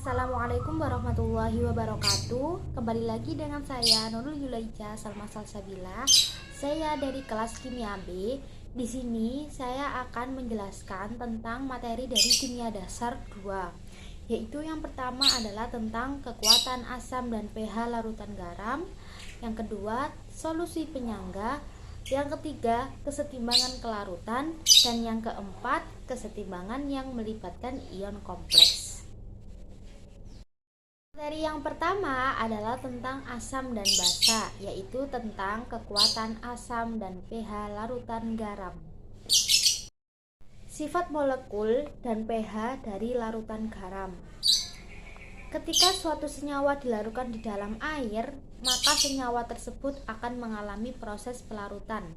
Assalamualaikum warahmatullahi wabarakatuh. Kembali lagi dengan saya Nurul Yulaica Salma Salsabila. Saya dari kelas Kimia B. Di sini saya akan menjelaskan tentang materi dari Kimia Dasar 2, yaitu yang pertama adalah tentang kekuatan asam dan pH larutan garam. Yang kedua, solusi penyangga. Yang ketiga, kesetimbangan kelarutan. Dan yang keempat, kesetimbangan yang melibatkan ion kompleks. Materi yang pertama adalah tentang asam dan basa, yaitu tentang kekuatan asam dan pH larutan garam. Sifat molekul dan pH dari larutan garam. Ketika suatu senyawa dilarutkan di dalam air, maka senyawa tersebut akan mengalami proses pelarutan.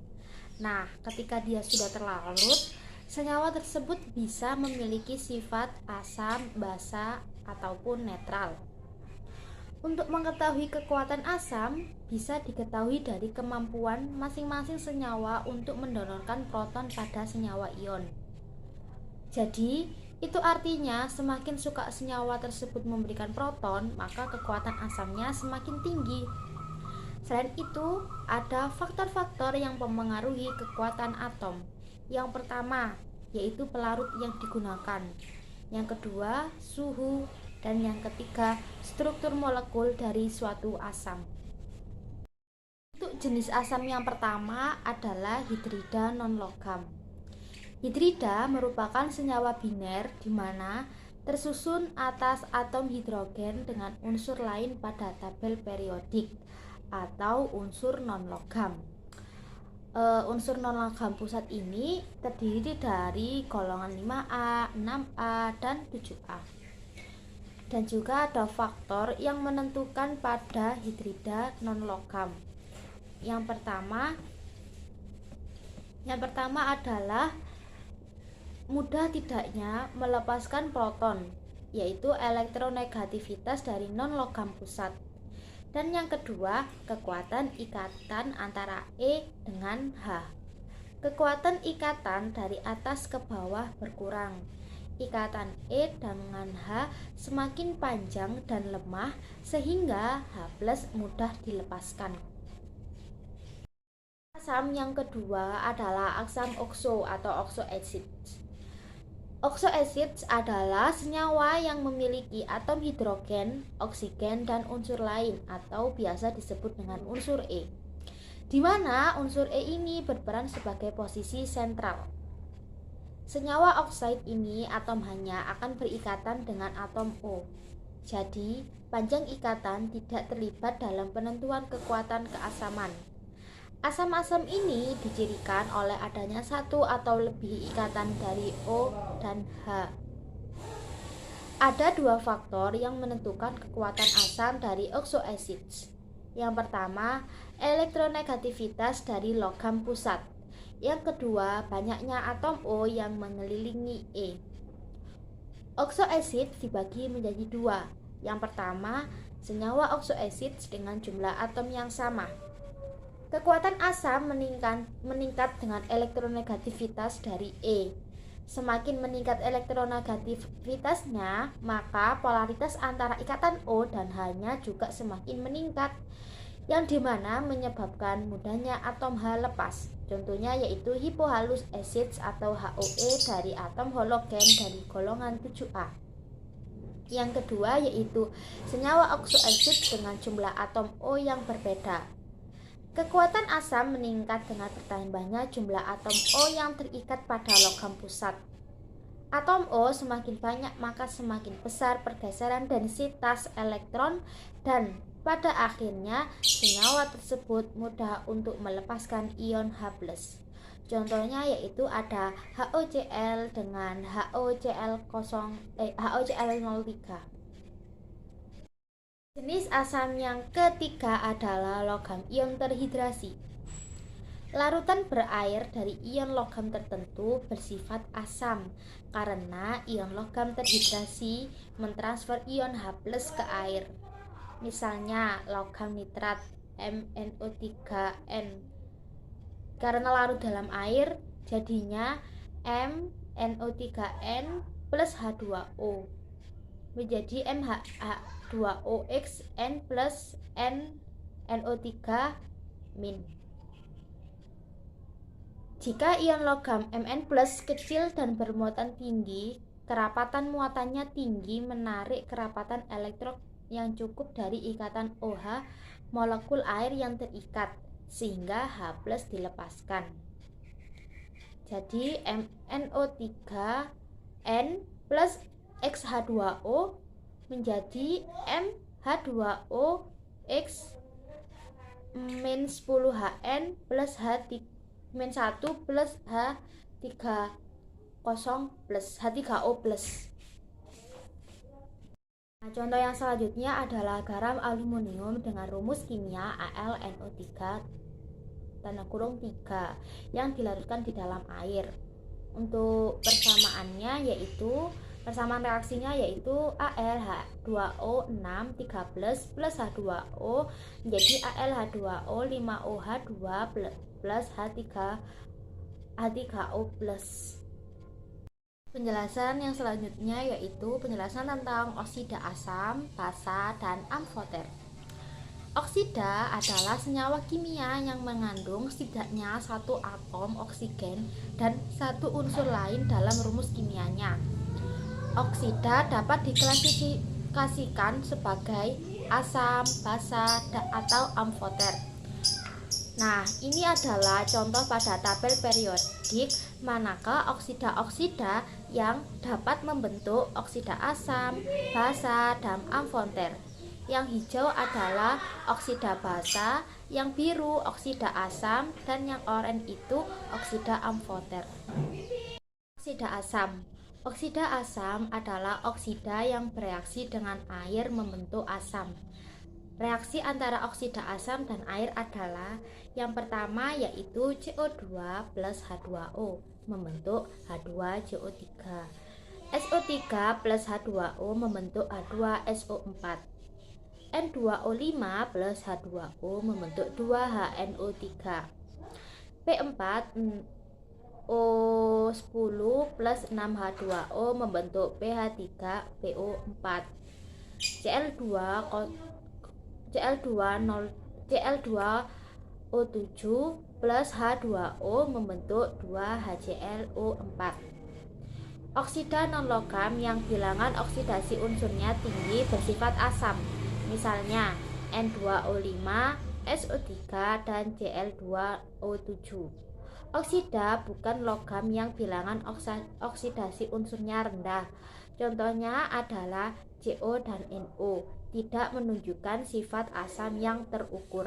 Nah, ketika dia sudah terlarut, senyawa tersebut bisa memiliki sifat asam, basa, ataupun netral. Untuk mengetahui kekuatan asam, bisa diketahui dari kemampuan masing-masing senyawa untuk mendonorkan proton pada senyawa ion. Jadi, itu artinya semakin suka senyawa tersebut memberikan proton, maka kekuatan asamnya semakin tinggi. Selain itu, ada faktor-faktor yang mempengaruhi kekuatan atom. Yang pertama, yaitu pelarut yang digunakan. Yang kedua, suhu. Dan yang ketiga, struktur molekul dari suatu asam. Untuk jenis asam yang pertama adalah hidrida non-logam. Hidrida merupakan senyawa biner di mana tersusun atas atom hidrogen dengan unsur lain pada tabel periodik atau unsur non-logam. Unsur non-logam pusat ini terdiri dari golongan 5A, 6A, dan 7A. Dan juga ada faktor yang menentukan pada hidrida non-logam. Yang pertama adalah mudah tidaknya melepaskan proton, yaitu elektronegativitas dari non-logam pusat. Dan yang kedua, kekuatan ikatan antara E dengan H. Kekuatan ikatan dari atas ke bawah berkurang. Ikatan E dengan H semakin panjang dan lemah sehingga H+ mudah dilepaskan. Asam yang kedua adalah asam okso atau oxoacid. Oxoacid adalah senyawa yang memiliki atom hidrogen, oksigen, dan unsur lain atau biasa disebut dengan unsur E, di mana unsur E ini berperan sebagai posisi sentral. Senyawa oksida ini atom hanya akan berikatan dengan atom O. Jadi, panjang ikatan tidak terlibat dalam penentuan kekuatan keasaman. Asam-asam ini dicirikan oleh adanya satu atau lebih ikatan dari O dan H. Ada dua faktor yang menentukan kekuatan asam dari oxoacid. Yang pertama, elektronegativitas dari logam pusat. Yang kedua, banyaknya atom O yang mengelilingi E. Oxoacid dibagi menjadi dua. Yang pertama, senyawa oxoacid dengan jumlah atom yang sama. Kekuatan asam meningkat dengan elektronegativitas dari E. Semakin meningkat elektronegativitasnya, maka polaritas antara ikatan O dan H-nya juga semakin meningkat, yang dimana menyebabkan mudahnya atom H lepas. Contohnya yaitu hypohalus acids atau HOE dari atom halogen dari golongan 7A. Yang kedua yaitu senyawa oxoacid dengan jumlah atom O yang berbeda. Kekuatan asam meningkat dengan bertambahnya jumlah atom O yang terikat pada logam pusat. Atom O semakin banyak maka semakin besar pergeseran densitas elektron dan pada akhirnya senyawa tersebut mudah untuk melepaskan ion H+. Contohnya yaitu ada HOCl dengan HOCl03. Jenis asam yang ketiga adalah logam ion terhidrasi. Larutan berair dari ion logam tertentu bersifat asam karena ion logam terhidrasi mentransfer ion H+ ke air. Misalnya logam nitrat MnO3n. Karena larut dalam air, jadinya MnO3n plus H2O. menjadi MH2OX N plus NO3 min. Jika ion logam Mn plus kecil dan bermuatan tinggi, kerapatan muatannya tinggi menarik kerapatan elektron yang cukup dari ikatan OH molekul air yang terikat, sehingga H plus dilepaskan. Jadi MnO3N plus XH2O menjadi MH2OX min 10HN plus min 1 plus H30 plus H3O plus. Nah, contoh yang selanjutnya adalah garam aluminium dengan rumus kimia AlNO3 tanda kurung 3 yang dilarutkan di dalam air. Untuk persamaan reaksinya yaitu AlH2O 6 3+ plus H2O menjadi AlH2O 5OH2 plus H3O plus. Penjelasan yang selanjutnya yaitu penjelasan tentang oksida asam, basa, dan amfoter. Oksida adalah senyawa kimia yang mengandung setidaknya satu atom oksigen dan satu unsur lain dalam rumus kimianya. Oksida dapat diklasifikasikan sebagai asam, basa, atau amfoter. Nah, ini adalah contoh pada tabel periodik manakah oksida-oksida yang dapat membentuk oksida asam, basa, dan amfoter. Yang hijau adalah oksida basa, yang biru oksida asam, dan yang oranye itu oksida amfoter. Oksida asam. Oksida asam adalah oksida yang bereaksi dengan air membentuk asam. Reaksi antara oksida asam dan air adalah yang pertama yaitu CO2 plus H2O membentuk H2CO3. SO3 plus H2O membentuk H2SO4. N2O5 plus H2O membentuk 2HNO3. P4O10 plus 6H2O membentuk PH3PO4. Cl2O7 plus H2O membentuk 2HClO4. Oksida non-logam yang bilangan oksidasi unsurnya tinggi bersifat asam, misalnya N2O5, SO3, dan Cl2O7. Oksida bukan logam yang bilangan oksidasi unsurnya rendah, contohnya adalah CO dan NO, tidak menunjukkan sifat asam yang terukur.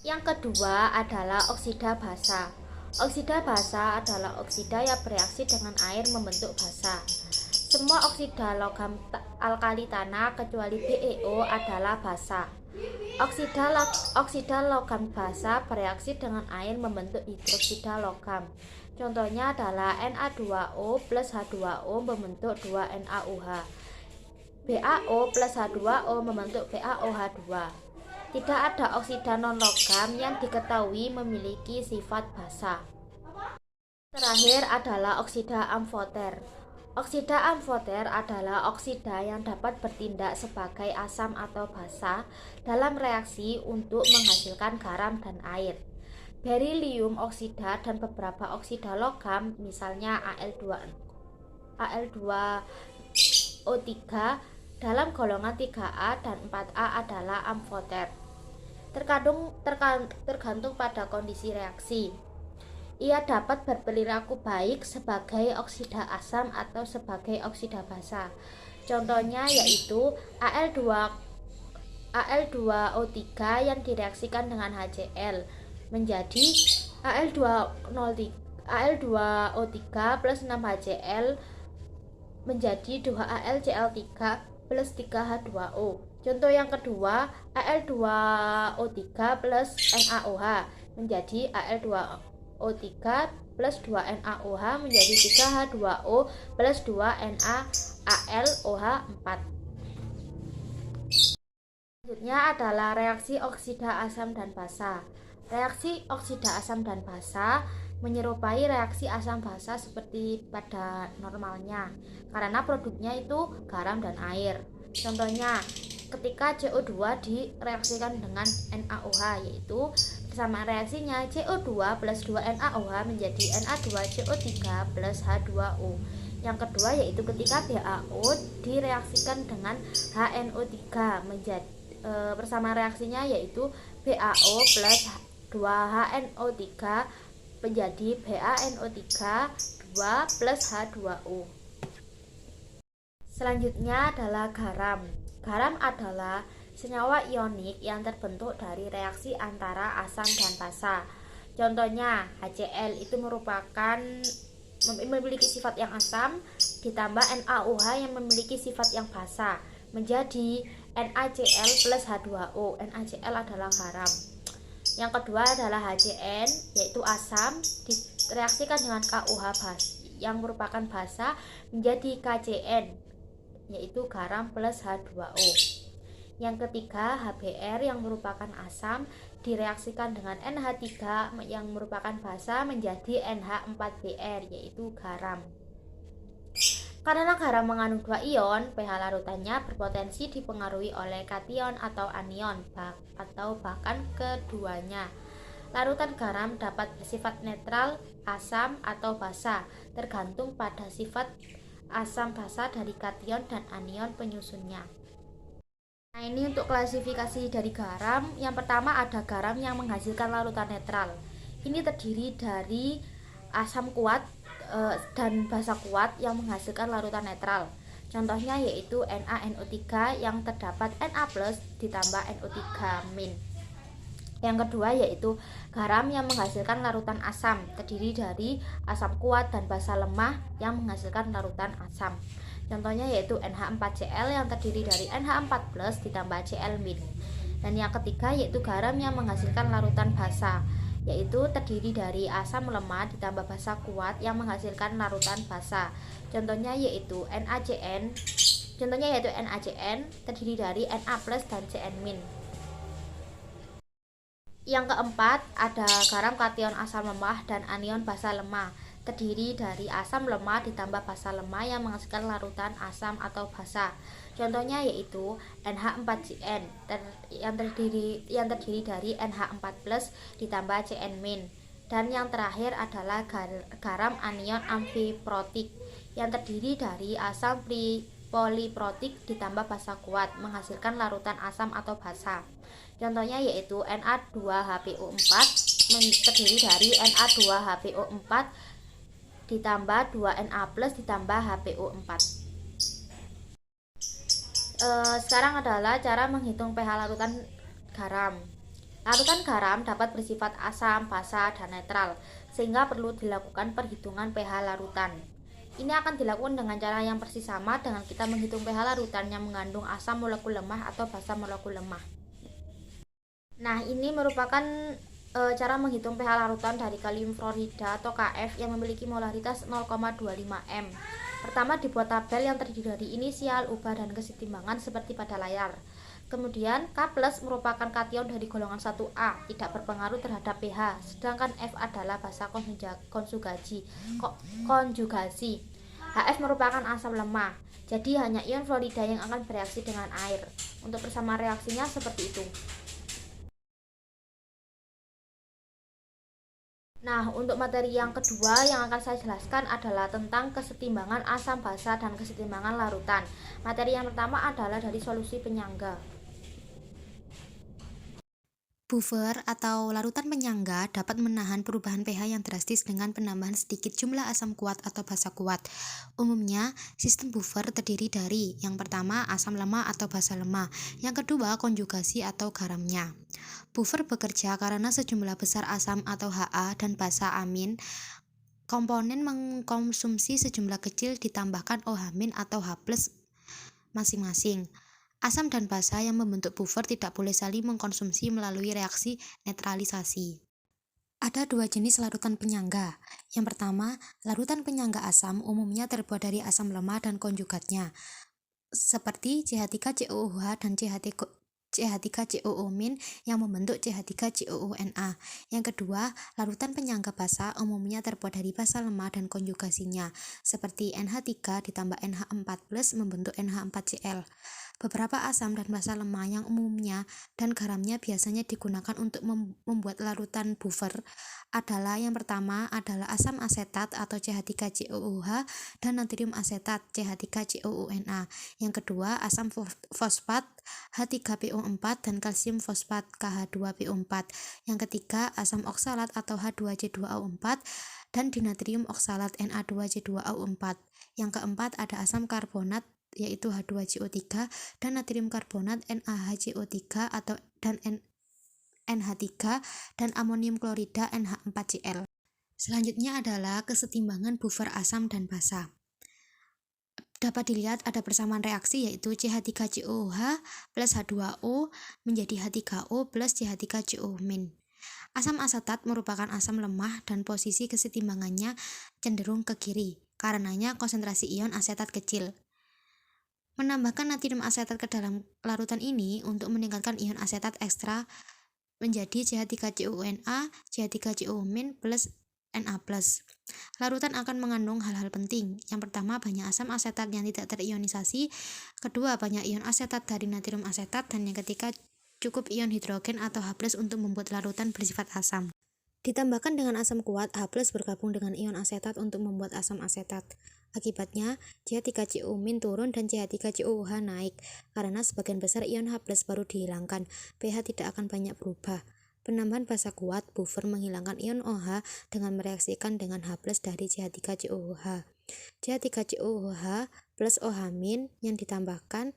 Yang kedua adalah oksida basa. Oksida basa adalah oksida yang bereaksi dengan air membentuk basa. Semua oksida logam alkali tanah kecuali BeO adalah basa. Oksida logam basa bereaksi dengan air membentuk hidroksida logam. Contohnya adalah Na2O plus H2O membentuk 2NaOH. BaO plus H2O membentuk BaOH2. Tidak ada oksida non-logam yang diketahui memiliki sifat basa. Terakhir adalah oksida amfoter. Oksida amfoter adalah oksida yang dapat bertindak sebagai asam atau basa dalam reaksi untuk menghasilkan garam dan air. Berilium oksida dan beberapa oksida logam, misalnya Al2O3 dalam golongan 3A dan 4A adalah amfoter. Tergantung pada kondisi reaksi. Ia dapat berperilaku baik sebagai oksida asam atau sebagai oksida basa. Contohnya yaitu Al2O3 yang direaksikan dengan HCl menjadi Al2O3 plus 6HCl menjadi 2AlCl3 plus 3H2O. Contoh yang kedua, Al2O3 plus NaOH menjadi Al2O3 plus 2NaOH menjadi 3H2O plus 2NaAlOH4. Selanjutnya adalah reaksi oksida asam dan basa. Reaksi oksida asam dan basa menyerupai reaksi asam basa seperti pada normalnya karena produknya itu garam dan air. Contohnya, ketika CO2 direaksikan dengan NaOH, yaitu persamaan reaksinya CO2 plus 2 NaOH menjadi Na2CO3 plus H2O. Yang kedua yaitu ketika BaO direaksikan dengan HNO3 menjadi persamaan reaksinya yaitu BaO plus 2HNO3 menjadi BaNO3 2 plus H2O. Selanjutnya adalah garam. Garam adalah senyawa ionik yang terbentuk dari reaksi antara asam dan basa. Contohnya HCl itu merupakan memiliki sifat yang asam ditambah NaOH yang memiliki sifat yang basa menjadi NaCl plus H2O. NaCl adalah garam. Yang kedua adalah HCN yaitu asam direaksikan dengan KOH yang merupakan basa menjadi KCN yaitu garam plus H2O. Yang ketiga HBr yang merupakan asam direaksikan dengan NH3 yang merupakan basa menjadi NH4Br yaitu garam. Karena garam mengandung dua ion, pH larutannya berpotensi dipengaruhi oleh kation atau anion atau bahkan keduanya. Larutan garam dapat bersifat netral, asam, atau basa, tergantung pada sifat asam basa dari kation dan anion penyusunnya. Nah, ini untuk klasifikasi dari garam. Yang pertama ada garam yang menghasilkan larutan netral. Ini terdiri dari asam kuat dan basa kuat yang menghasilkan larutan netral. Contohnya yaitu NaNO3 yang terdapat Na+ ditambah NO3-. Yang kedua yaitu garam yang menghasilkan larutan asam, terdiri dari asam kuat dan basa lemah yang menghasilkan larutan asam. Contohnya yaitu NH4Cl yang terdiri dari NH4+ ditambah Cl-. Dan yang ketiga yaitu garam yang menghasilkan larutan basa, yaitu terdiri dari asam lemah ditambah basa kuat yang menghasilkan larutan basa. Contohnya yaitu NaCN terdiri dari Na+ dan Cn-. Yang keempat ada garam kation asam lemah dan anion basa lemah, terdiri dari asam lemah ditambah basa lemah yang menghasilkan larutan asam atau basa. Contohnya yaitu NH4Cn yang terdiri dari NH4+ ditambah Cn-. Dan yang terakhir adalah garam anion amfiprotik yang terdiri dari asam poliprotik ditambah basa kuat menghasilkan larutan asam atau basa. Contohnya yaitu Na2HPO4 terdiri dari Na2HPO4 ditambah 2Na+ ditambah HPO4. Sekarang adalah cara menghitung pH larutan garam. Larutan garam dapat bersifat asam, basa, dan netral, sehingga perlu dilakukan perhitungan pH larutan. Ini akan dilakukan dengan cara yang persis sama dengan kita menghitung pH larutan yang mengandung asam molekul lemah atau basa molekul lemah. Nah, ini merupakan cara menghitung pH larutan dari kalium fluorida atau KF yang memiliki molaritas 0,25 m. Pertama dibuat tabel yang terdiri dari inisial, ubah, dan kesetimbangan seperti pada layar. Kemudian K+ merupakan kation dari golongan 1A, tidak berpengaruh terhadap pH, sedangkan F adalah basa konjugasi. HF merupakan asam lemah, jadi hanya ion fluorida yang akan bereaksi dengan air. Untuk persamaan reaksinya seperti itu. Nah, untuk materi yang kedua yang akan saya jelaskan adalah tentang kesetimbangan asam basa dan kesetimbangan larutan. Materi yang pertama adalah dari solusi penyangga. Buffer atau larutan penyangga dapat menahan perubahan pH yang drastis dengan penambahan sedikit jumlah asam kuat atau basa kuat. Umumnya, sistem buffer terdiri dari yang pertama asam lemah atau basa lemah, yang kedua konjugasi atau garamnya. Buffer bekerja karena sejumlah besar asam atau Ha dan basa amin. Komponen mengkonsumsi sejumlah kecil ditambahkan OH- atau H+ masing-masing. Asam dan basa yang membentuk buffer tidak boleh saling mengkonsumsi melalui reaksi netralisasi. Ada dua jenis larutan penyangga. Yang pertama, larutan penyangga asam umumnya terbuat dari asam lemah dan konjugatnya, seperti CH3COOH dan CH3COO- yang membentuk CH3COONA. Yang kedua, larutan penyangga basa umumnya terbuat dari basa lemah dan konjugasinya, seperti NH3 ditambah NH4+ membentuk NH4Cl. Beberapa asam dan basa lemah yang umumnya dan garamnya biasanya digunakan untuk membuat larutan buffer adalah yang pertama adalah asam asetat atau CH3COOH dan natrium asetat CH3COONA. Yang kedua, asam fosfat H3PO4 dan kalsium fosfat KH2PO4. Yang ketiga, asam oksalat atau H2C2O4 dan dinatrium oksalat Na2C2O4. Yang keempat, ada asam karbonat yaitu H2CO3 dan natrium karbonat NaHCO3 atau dan NH3 dan amonium klorida NH4Cl. Selanjutnya adalah kesetimbangan buffer asam dan basa. Dapat dilihat ada persamaan reaksi yaitu CH3COOH plus H2O menjadi H3O plus CH3CO-. Asam asetat merupakan asam lemah dan posisi kesetimbangannya cenderung ke kiri, karenanya konsentrasi ion asetat kecil. Menambahkan natrium asetat ke dalam larutan ini untuk meningkatkan ion asetat ekstra menjadi CH3CONA, CH3CO- plus Na+. Larutan akan mengandung hal-hal penting. Yang pertama, banyak asam asetat yang tidak terionisasi. Kedua, banyak ion asetat dari natrium asetat. Dan yang ketiga, cukup ion hidrogen atau H+ untuk membuat larutan bersifat asam. Ditambahkan dengan asam kuat, H+ bergabung dengan ion asetat untuk membuat asam asetat. Akibatnya, CH3CO- turun dan CH3COOH naik, karena sebagian besar ion H+ baru dihilangkan, pH tidak akan banyak berubah. Penambahan basa kuat, buffer menghilangkan ion OH dengan mereaksikan dengan H+ dari CH3COOH. CH3COOH plus OH- yang ditambahkan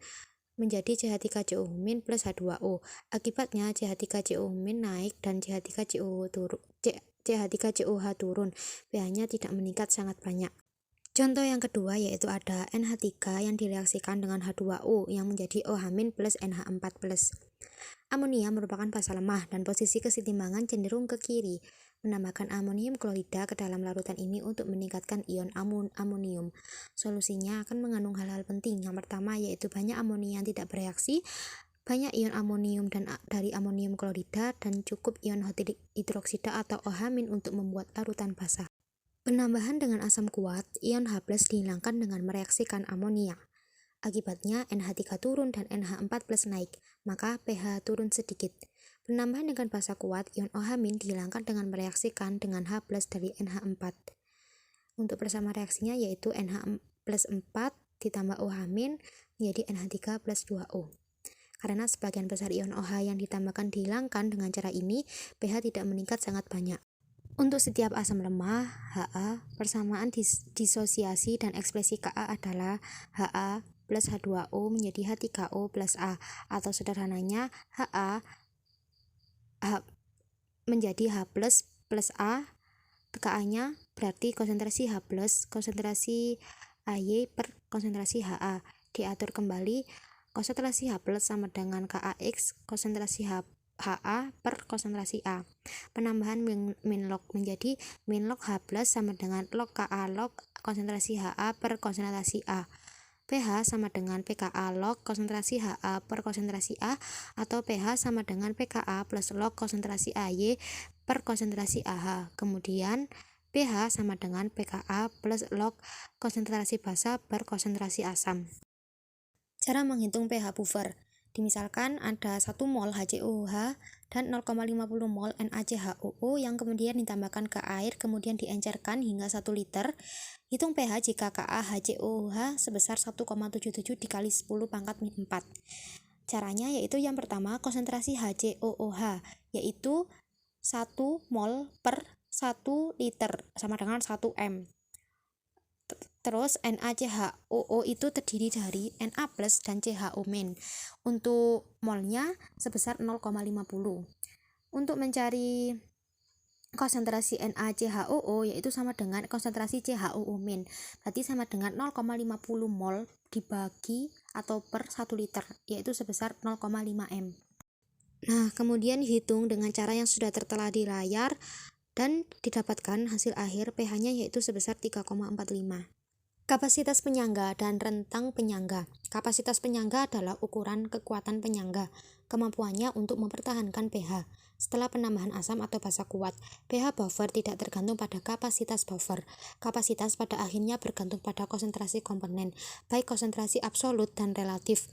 menjadi CH3COO- plus H2O. Akibatnya CH3COO- naik dan CH3COOH turun, pH-nya tidak meningkat sangat banyak. Contoh yang kedua yaitu ada NH3 yang direaksikan dengan H2O yang menjadi OH- plus NH4+. Amonia merupakan basa lemah dan posisi kesetimbangan cenderung ke kiri. Menambahkan amonium klorida ke dalam larutan ini untuk meningkatkan ion amonium. Solusinya akan mengandung hal-hal penting. Yang pertama yaitu banyak amonia yang tidak bereaksi, banyak ion amonium dan dari amonium klorida, dan cukup ion hidroksida atau OH- untuk membuat larutan basa. Penambahan dengan asam kuat, ion H+ dihilangkan dengan mereaksikan amonia. Akibatnya NH3 turun dan NH4+ naik, maka pH turun sedikit. Penambahan dengan basa kuat, ion OH- dihilangkan dengan mereaksikan dengan H+ dari NH4. Untuk persamaan reaksinya yaitu NH+4 ditambah OH- menjadi NH3 plus 2O. Karena sebagian besar ion OH yang ditambahkan dihilangkan dengan cara ini, pH tidak meningkat sangat banyak. Untuk setiap asam lemah, Ha, persamaan disosiasi dan ekspresi Ka adalah Ha plus H2O menjadi H3O plus A, atau sederhananya Ha menjadi H plus A, Ka-nya berarti konsentrasi H plus, konsentrasi AY per konsentrasi Ha. Diatur kembali, konsentrasi H plus sama dengan KaX, konsentrasi Ha per konsentrasi A. Penambahan min log menjadi min log H plus sama dengan log Ka log konsentrasi Ha per konsentrasi A. pH sama dengan pKa log konsentrasi Ha per konsentrasi A, atau pH sama dengan pKa plus log konsentrasi AY per konsentrasi AH. Kemudian pH sama dengan pKa plus log konsentrasi basa per konsentrasi asam. Cara menghitung pH buffer. Misalkan ada 1 mol HCOOH dan 0,50 mol NaCHOO yang kemudian ditambahkan ke air, kemudian diencerkan hingga 1 liter. Hitung pH jika KaHCOOH sebesar 1,77 dikali 10 pangkat min 4. Caranya yaitu yang pertama, konsentrasi HCOOH yaitu 1 mol per 1 liter sama dengan 1 M. Terus NaCHOO itu terdiri dari Na plus dan CHO-. Untuk molnya sebesar 0,50. Untuk mencari konsentrasi NaCHOO yaitu sama dengan konsentrasi CHOO-. Berarti sama dengan 0,50 mol dibagi atau per 1 liter, yaitu sebesar 0,5 M. Nah, kemudian hitung dengan cara yang sudah tertera di layar dan didapatkan hasil akhir pH-nya yaitu sebesar 3,45. Kapasitas penyangga dan rentang penyangga. Kapasitas penyangga adalah ukuran kekuatan penyangga. kemampuannya untuk mempertahankan pH. Setelah penambahan asam atau basa kuat, pH buffer tidak tergantung pada kapasitas buffer. Kapasitas pada akhirnya bergantung pada konsentrasi komponen, baik konsentrasi absolut dan relatif.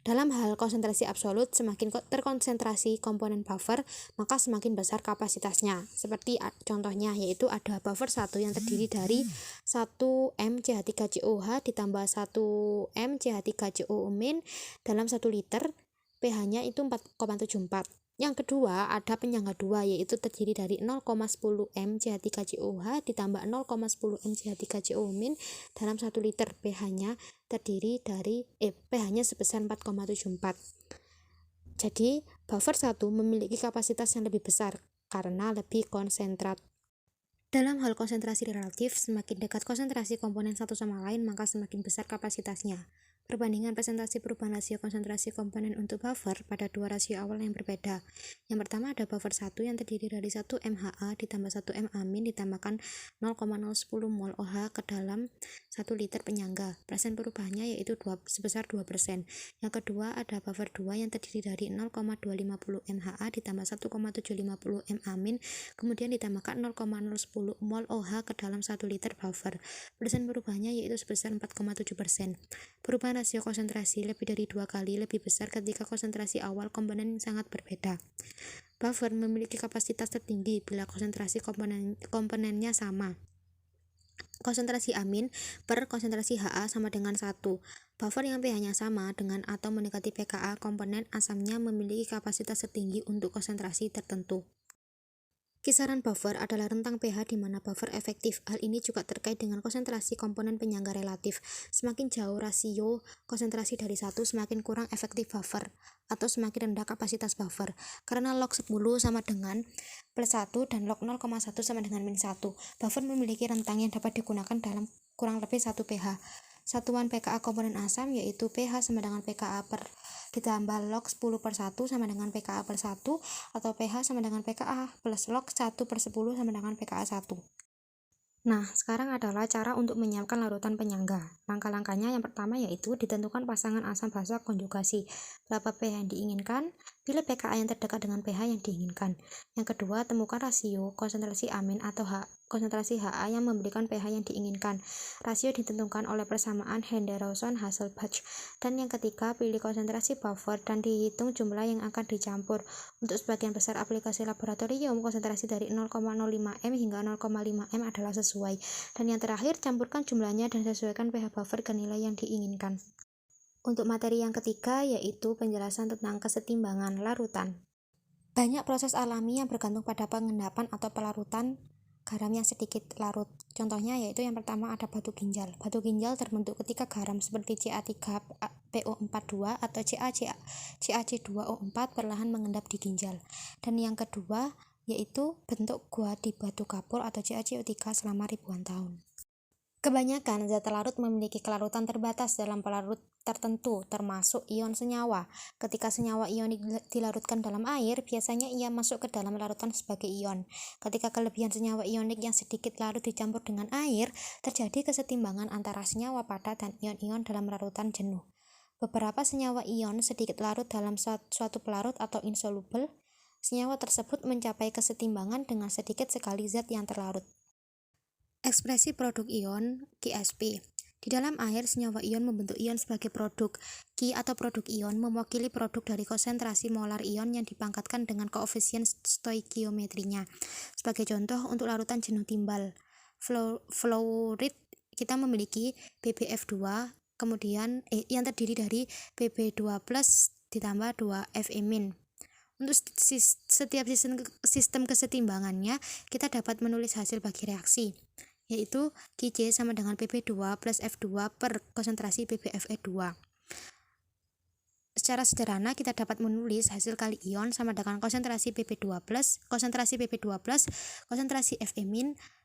Dalam hal konsentrasi absolut, semakin terkonsentrasi komponen buffer, maka semakin besar kapasitasnya. Seperti contohnya, yaitu ada buffer 1 yang terdiri dari 1 mCH3COH ditambah 1 mCH3COO- dalam 1 liter, pH-nya itu 4,74. Yang kedua, ada penyangga 2, yaitu terdiri dari 0,10 mCH3COH ditambah 0,10 mCH3COO- dalam 1 liter, pH-nya terdiri dari pH-nya sebesar 4,74. Jadi, buffer 1 memiliki kapasitas yang lebih besar karena lebih konsentrat. Dalam hal konsentrasi relatif, semakin dekat konsentrasi komponen satu sama lain, maka semakin besar kapasitasnya. Perbandingan presentasi perubahan rasio konsentrasi komponen untuk buffer pada dua rasio awal yang berbeda. Yang pertama ada buffer 1 yang terdiri dari 1 mHa ditambah 1 M- ditambahkan 0,010 mol OH ke dalam 1 liter penyangga. Persen perubahannya yaitu sebesar 2%. Yang kedua ada buffer 2 yang terdiri dari 0,250 mHa ditambah 1,750 M-, kemudian ditambahkan 0,010 mol OH ke dalam 1 liter buffer. Persen perubahannya yaitu sebesar 4,7%. Perubahan rasio konsentrasi lebih dari 2 kali lebih besar ketika konsentrasi awal komponen sangat berbeda. Buffer memiliki kapasitas tertinggi bila konsentrasi komponennya sama. Konsentrasi amin per konsentrasi Ha sama dengan 1. Buffer yang pH-nya sama dengan atau mendekati pKa komponen asamnya memiliki kapasitas tertinggi untuk konsentrasi tertentu. Kisaran buffer adalah rentang pH di mana buffer efektif. Hal ini juga terkait dengan konsentrasi komponen penyangga relatif. Semakin jauh rasio konsentrasi dari 1, semakin kurang efektif buffer, atau semakin rendah kapasitas buffer. Karena log 10 sama dengan +1 dan log 0,1 sama dengan -1, buffer memiliki rentang yang dapat digunakan dalam kurang lebih 1 pH. Satuan pKa komponen asam yaitu pH sama dengan pKa per ditambah log 10 per 1 sama dengan pKa per 1, atau pH sama dengan pKa plus log 1 per 10 sama dengan pKa 1. Nah, sekarang adalah cara untuk menyiapkan larutan penyangga. Langkah-langkahnya yang pertama yaitu ditentukan pasangan asam basa konjugasi. Berapa pH yang diinginkan? Pilih pKa yang terdekat dengan pH yang diinginkan. Yang kedua, temukan rasio konsentrasi amin atau konsentrasi Ha yang memberikan pH yang diinginkan. Rasio ditentukan oleh persamaan Henderson-Hasselbalch. Dan yang ketiga, pilih konsentrasi buffer dan dihitung jumlah yang akan dicampur. Untuk sebagian besar aplikasi laboratorium, konsentrasi dari 0,05 m hingga 0,5 m adalah sesuai. Dan yang terakhir, campurkan jumlahnya dan sesuaikan pH buffer ke nilai yang diinginkan. Untuk materi yang ketiga yaitu penjelasan tentang kesetimbangan larutan. Banyak proses alami yang bergantung pada pengendapan atau pelarutan garam yang sedikit larut. Contohnya yaitu yang pertama ada batu ginjal. Batu ginjal terbentuk ketika garam seperti Ca3PO42 atau CaC2O4 perlahan mengendap di ginjal. Dan yang kedua yaitu bentuk gua di batu kapur atau CaCO3 selama ribuan tahun. Kebanyakan zat larut memiliki kelarutan terbatas dalam pelarut tertentu, termasuk ion senyawa. Ketika senyawa ionik dilarutkan dalam air, biasanya ia masuk ke dalam larutan sebagai ion. Ketika kelebihan senyawa ionik yang sedikit larut dicampur dengan air, terjadi kesetimbangan antara senyawa padat dan ion-ion dalam larutan jenuh. Beberapa senyawa ion sedikit larut dalam suatu pelarut atau insoluble. Senyawa tersebut mencapai kesetimbangan dengan sedikit sekali zat yang terlarut. Ekspresi produk ion Qsp. Di dalam air, senyawa ion membentuk ion sebagai produk. Q atau produk ion mewakili produk dari konsentrasi molar ion yang dipangkatkan dengan koefisien stoikiometrinya. Sebagai contoh, untuk larutan jenuh timbal fluorid, kita memiliki BbF2, kemudian yang terdiri dari Bb2+ ditambah 2Fe-. Untuk setiap sistem kesetimbangannya, kita dapat menulis hasil bagi reaksi, yaitu Qj sama dengan Bb2 plus F2 per konsentrasi BbFe2. Secara sederhana, kita dapat menulis hasil kali ion sama dengan konsentrasi Bb2 plus, konsentrasi Fe-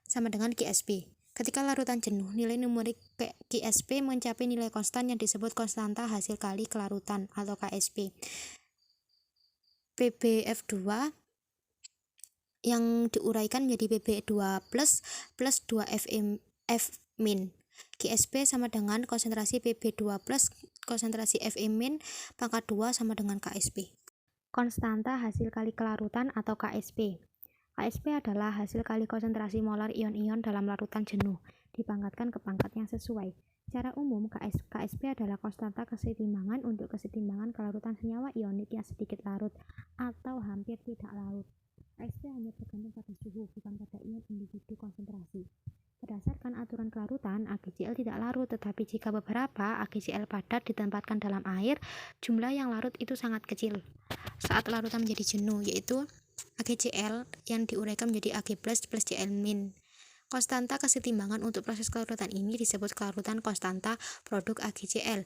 sama dengan Qsp. Ketika larutan jenuh, nilai numerik Qsp mencapai nilai konstan yang disebut konstanta hasil kali kelarutan atau Ksp. BbF2 yang diuraikan menjadi Bb2 plus 2F-. Qsp sama dengan konsentrasi Bb2 plus konsentrasi Fe- pangkat 2 sama dengan Ksp. konstanta hasil kali kelarutan atau KSP. KSP adalah hasil kali konsentrasi molar ion-ion dalam larutan jenuh, dipangkatkan ke pangkat yang sesuai. Secara umum, KSP adalah konstanta kesetimbangan untuk kesetimbangan kelarutan senyawa ionik yang sedikit larut atau hampir tidak larut. KSP hanya bergantung pada suhu, bukan pada ion individu konsentrasi. Berdasarkan aturan kelarutan, AgCl tidak larut, tetapi jika beberapa AgCl padat ditempatkan dalam air, jumlah yang larut itu sangat kecil. Saat larutan menjadi jenuh, yaitu AgCl yang diuraikan menjadi Ag+ plus Cl-. Konstanta kesetimbangan untuk proses kelarutan ini disebut kelarutan konstanta produk AgCl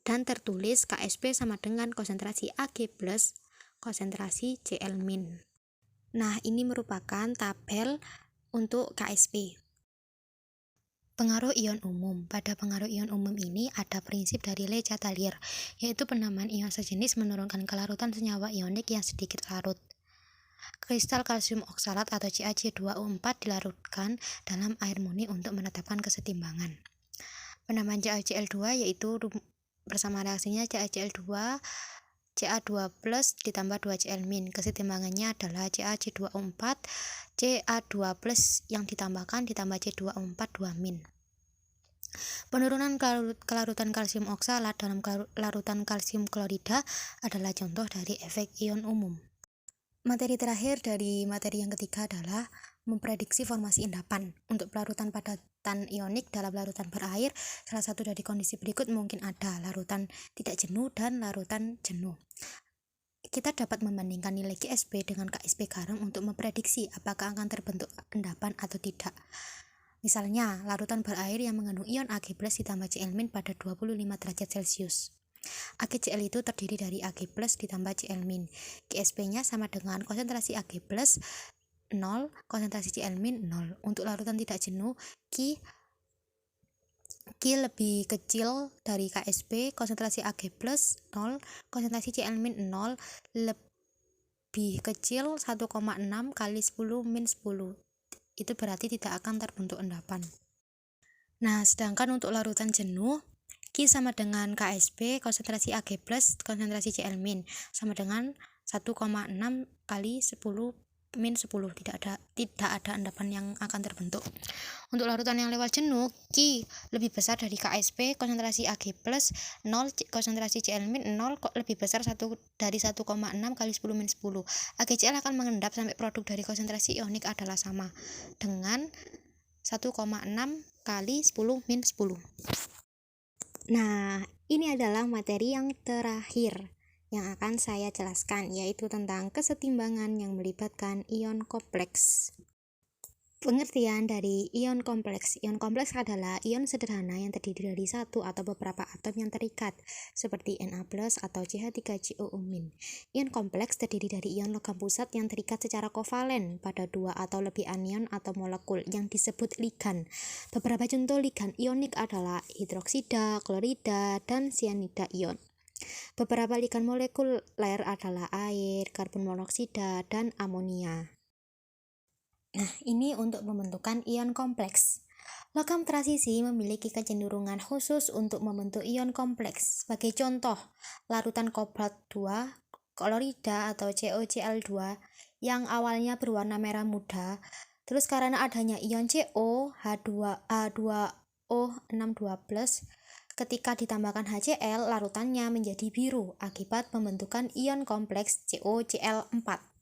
dan tertulis KSP sama dengan konsentrasi Ag+ konsentrasi Cl-. Nah, ini merupakan tabel untuk KSP. Pengaruh ion umum. Pada pengaruh ion umum ini ada prinsip dari Le Chatelier, yaitu penambahan ion sejenis menurunkan kelarutan senyawa ionik yang sedikit larut. Kristal kalsium oksalat atau CaC2O4 dilarutkan dalam air murni untuk menetapkan kesetimbangan. Penambahan CaCl2 yaitu bersama reaksinya CaCl2 Ca2 plus ditambah 2Cl-. Kesetimbangannya adalah CaC2O4 Ca2 plus yang ditambahkan ditambah C2O4 2-. Penurunan kelarutan kalsium oksalat dalam larutan kalsium klorida adalah contoh dari efek ion umum. Materi terakhir dari materi yang ketiga adalah memprediksi formasi endapan. Untuk pelarutan padatan ionik dalam larutan berair, salah satu dari kondisi berikut mungkin ada: larutan tidak jenuh dan larutan jenuh. Kita dapat membandingkan nilai KSP dengan KSP garam untuk memprediksi apakah akan terbentuk endapan atau tidak. Misalnya, larutan berair yang mengandung ion Ag+ ditambah Cl- pada 25 derajat Celcius. AgCl itu terdiri dari Ag+ ditambah Cl-. KSP-nya sama dengan konsentrasi Ag+ 0, konsentrasi Cl- 0. Untuk larutan tidak jenuh, Q lebih kecil dari KSP, konsentrasi Ag+ 0, konsentrasi Cl- 0 lebih kecil 1,6 kali 10-10. Itu berarti tidak akan terbentuk endapan. Nah, sedangkan untuk larutan jenuh, Q sama dengan KSP, konsentrasi Ag+, konsentrasi Cl- sama dengan 1,6 kali 10-10. Tidak ada endapan yang akan terbentuk. Untuk larutan yang lewat jenuh, Q lebih besar dari KSP, konsentrasi Ag+ 0, konsentrasi Cl- 0 lebih besar dari 1,6 kali 10-10. AgCl akan mengendap sampai produk dari konsentrasi ionik adalah sama dengan 1,6 kali 10-10. Nah, ini adalah materi yang terakhir yang akan saya jelaskan, yaitu tentang kesetimbangan yang melibatkan ion kompleks. Pengertian dari ion kompleks. Ion kompleks adalah ion sederhana yang terdiri dari satu atau beberapa atom yang terikat, seperti Na+ atau CH3COO-. Ion kompleks terdiri dari ion logam pusat yang terikat secara kovalen pada dua atau lebih anion atau molekul yang disebut ligan. Beberapa contoh ligan ionik adalah hidroksida, klorida, dan sianida ion. Beberapa ligan molekuler adalah air, karbon monoksida, dan amonia. Nah, ini untuk pembentukan ion kompleks. Logam transisi memiliki kecenderungan khusus untuk membentuk ion kompleks. Sebagai contoh, larutan kobalt 2, klorida atau CoCl2 yang awalnya berwarna merah muda, terus karena adanya ion CO, H2O62+, ketika ditambahkan HCl, larutannya menjadi biru akibat pembentukan ion kompleks CoCl4.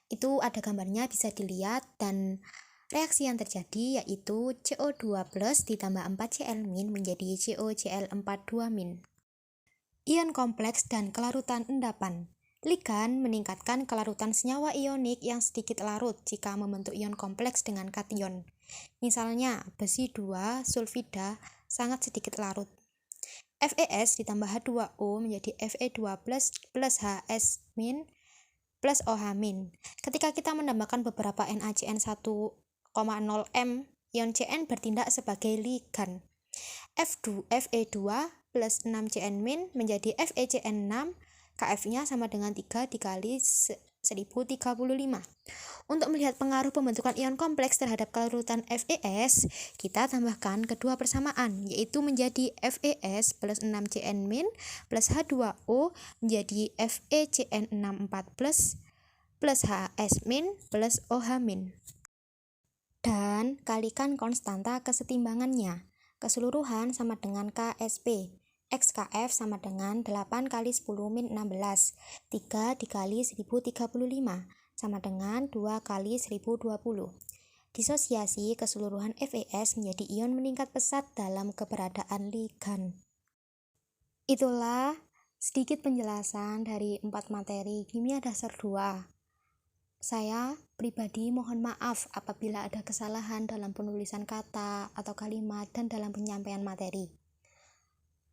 Itu ada gambarnya, bisa dilihat, dan reaksi yang terjadi yaitu CO2+ ditambah 4Cl- menjadi CoCl4 2-. Ion kompleks dan kelarutan endapan. Ligan meningkatkan kelarutan senyawa ionik yang sedikit larut jika membentuk ion kompleks dengan kation. Misalnya, besi 2 sulfida sangat sedikit larut. FeS ditambah H2O menjadi Fe2+ plus HS- plus OH-. Ketika kita menambahkan beberapa NaCN1,0M, ion Cn bertindak sebagai ligan. Fe2 plus 6Cn- menjadi FeCN6, Kf-nya sama dengan 3 dikali 1035. Untuk melihat pengaruh pembentukan ion kompleks terhadap kelarutan FeS, kita tambahkan kedua persamaan, yaitu menjadi FeS plus 6Cn- plus H2O menjadi FeCN64 plus HS- plus OH-. Dan kalikan konstanta kesetimbangannya. Keseluruhan sama dengan KSP. XKF sama dengan 8 kali 10 min 16. 3 dikali 1035 sama dengan 2 kali 1020. Disosiasi keseluruhan FeS menjadi ion meningkat pesat dalam keberadaan ligan. Itulah sedikit penjelasan dari 4 materi kimia dasar 2. Saya pribadi mohon maaf apabila ada kesalahan dalam penulisan kata atau kalimat dan dalam penyampaian materi.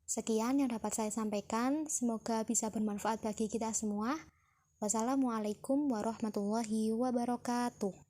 Sekian yang dapat saya sampaikan, semoga bisa bermanfaat bagi kita semua. Wassalamualaikum warahmatullahi wabarakatuh.